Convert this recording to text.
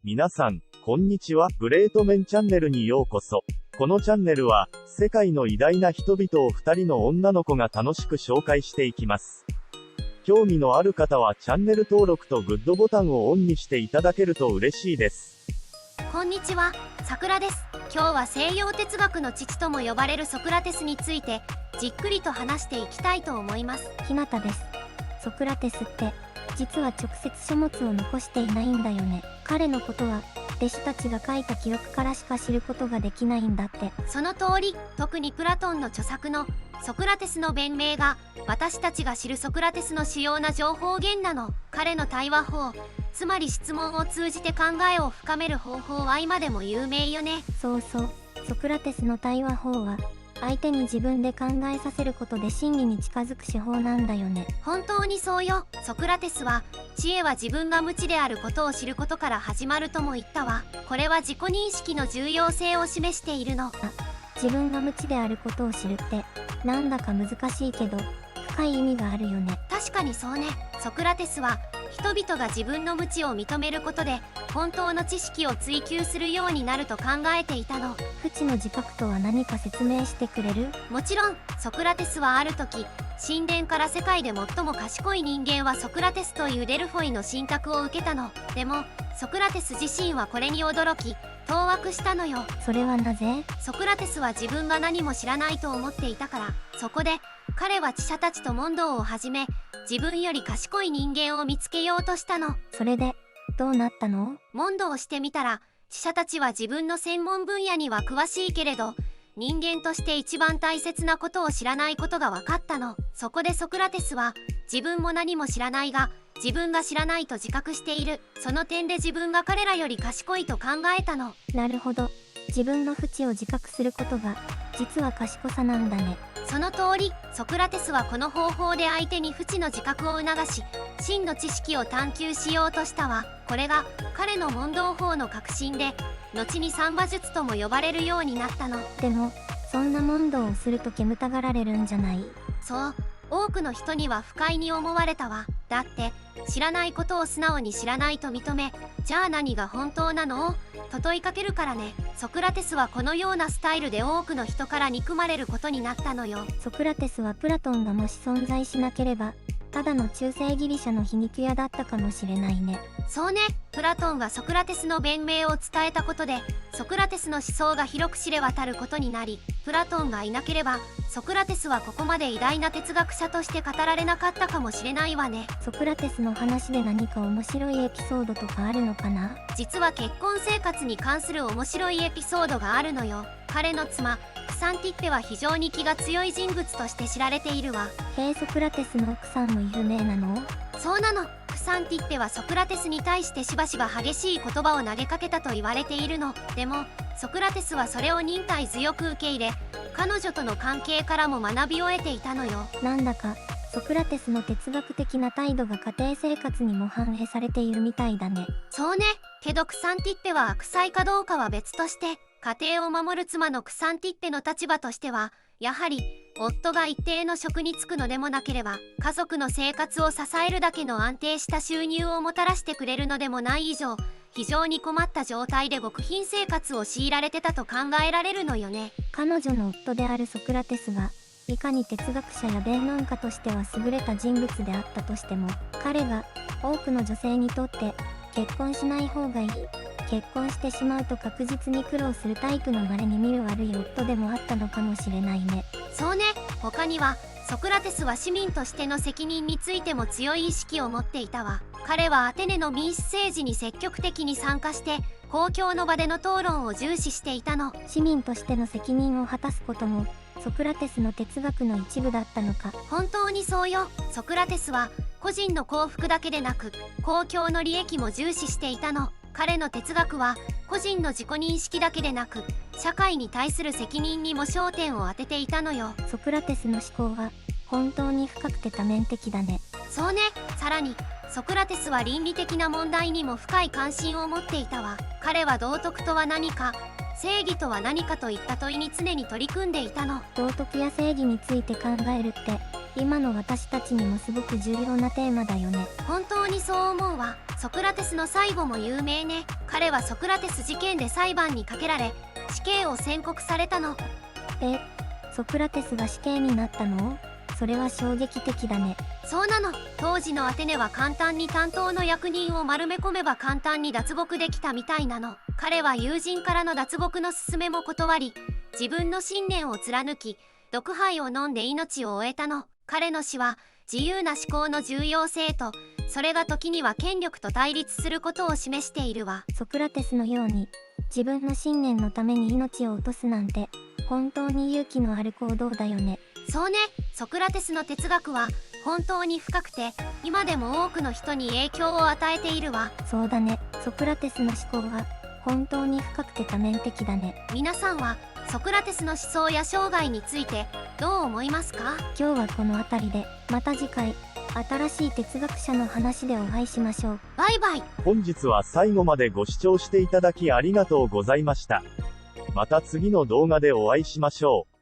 皆さん、こんにちは。グレートメンチャンネルにようこそ。このチャンネルは、世界の偉大な人々を2人の女の子が楽しく紹介していきます。興味のある方はチャンネル登録とグッドボタンをオンにしていただけると嬉しいです。こんにちは、さくらです。今日は西洋哲学の父とも呼ばれるソクラテスについて、じっくりと話していきたいと思います。ひなたです。ソクラテスって、実は直接書物を残していないんだよね。彼のことは、弟子たちが書いた記録からしか知ることができないんだって。その通り、特にプラトンの著作のソクラテスの弁明が、私たちが知るソクラテスの主要な情報源なの。彼の対話法、つまり質問を通じて考えを深める方法は今でも有名よね。そうそう、ソクラテスの対話法は、相手に自分で考えさせることで真理に近づく手法なんだよね。本当にそうよ。ソクラテスは、知恵は自分が無知であることを知ることから始まるとも言ったわ。これは自己認識の重要性を示しているの。自分が無知であることを知るって、なんだか難しいけど、深い意味があるよね。確かにそうね。ソクラテスは、人々が自分の無知を認めることで、本当の知識を追求するようになると考えていたの。不知の自覚とは何か説明してくれる？もちろん、ソクラテスはある時、神殿から世界で最も賢い人間はソクラテスというデルフォイの信託を受けたの。でも、ソクラテス自身はこれに驚き、当惑したのよ。それはなぜ？ソクラテスは自分が何も知らないと思っていたから。そこで、彼は知者たちと問答を始め、自分より賢い人間を見つけようとしたの。それで、どうなったの？問答をしてみたら、知者たちは自分の専門分野には詳しいけれど、人間として一番大切なことを知らないことが分かったの。そこでソクラテスは、自分も何も知らないが、自分が知らないと自覚している。その点で自分が彼らより賢いと考えたの。なるほど。自分の不知を自覚することが、実は賢さなんだね。その通り、ソクラテスはこの方法で相手に不知の自覚を促し、真の知識を探求しようとしたわ。これが彼の問答法の革新で、後に三馬術とも呼ばれるようになったの。でも、そんな問答をすると煙たがられるんじゃない？そう、多くの人には不快に思われたわ。だって、知らないことを素直に知らないと認め、じゃあ何が本当なの？と問いかけるからね。ソクラテスはこのようなスタイルで多くの人から憎まれることになったのよ。ソクラテスはプラトンがもし存在しなければ、ただの中世ギリシャの皮肉屋だったかもしれないね。そうね。プラトンがソクラテスの弁明を伝えたことで、ソクラテスの思想が広く知れ渡ることになり、プラトンがいなければ、ソクラテスはここまで偉大な哲学者として語られなかったかもしれないわね。ソクラテスの話で何か面白いエピソードとかあるのかな？実は結婚生活に関する面白いエピソードがあるのよ。彼の妻、クサンティッペは非常に気が強い人物として知られているわ。へえ、ソクラテスの奥さんも有名なの？そうなの。クサンティッペはソクラテスに対してしばしば激しい言葉を投げかけたと言われているの。でも、ソクラテスはそれを忍耐強く受け入れ、彼女との関係からも学びを得ていたのよ。なんだか、ソクラテスの哲学的な態度が家庭生活にも反映されているみたいだね。そうね。けどクサンティッペは悪妻かどうかは別として、家庭を守る妻のクサンティッペの立場としては、やはり夫が一定の職に就くのでもなければ、家族の生活を支えるだけの安定した収入をもたらしてくれるのでもない以上、非常に困った状態で極貧生活を強いられてたと考えられるのよね。彼女の夫であるソクラテスが、いかに哲学者や弁論家としては優れた人物であったとしても、彼が多くの女性にとって結婚しない方がいい、結婚してしまうと確実に苦労するタイプの稀に見る悪い夫でもあったのかもしれないね。そうね。他にはソクラテスは市民としての責任についても強い意識を持っていたわ。彼はアテネの民主政治に積極的に参加して、公共の場での討論を重視していたの。市民としての責任を果たすこともソクラテスの哲学の一部だったのか。本当にそうよ。ソクラテスは個人の幸福だけでなく、公共の利益も重視していたの。彼の哲学は個人の自己認識だけでなく、社会に対する責任にも焦点を当てていたのよ。ソクラテスの思考は本当に深くて多面的だね。そうね。さらにソクラテスは倫理的な問題にも深い関心を持っていたわ。彼は道徳とは何か、正義とは何かといった問いに常に取り組んでいたの。道徳や正義について考えるって今の私たちにもすごく重要なテーマだよね。本当にそう思うわ。ソクラテスの最後も有名ね。彼はソクラテス事件で裁判にかけられ、死刑を宣告されたの。ソクラテスが死刑になったの？それは衝撃的だね。そうなの。当時のアテネは簡単に担当の役人を丸め込めば簡単に脱獄できたみたいなの。彼は友人からの脱獄の勧めも断り、自分の信念を貫き、毒杯を飲んで命を終えたの。彼の死は自由な思考の重要性と、それが時には権力と対立することを示しているわ。ソクラテスのように自分の信念のために命を落とすなんて本当に勇気のある行動だよね。そうね。ソクラテスの哲学は本当に深くて、今でも多くの人に影響を与えているわ。そうだね。ソクラテスの思考は本当に深くて多面的だね。皆さんはソクラテスの思想や生涯についてどう思いますか？今日はこの辺りで、また次回新しい哲学者の話でお会いしましょう。バイバイ。本日は最後までご視聴していただきありがとうございました。また次の動画でお会いしましょう。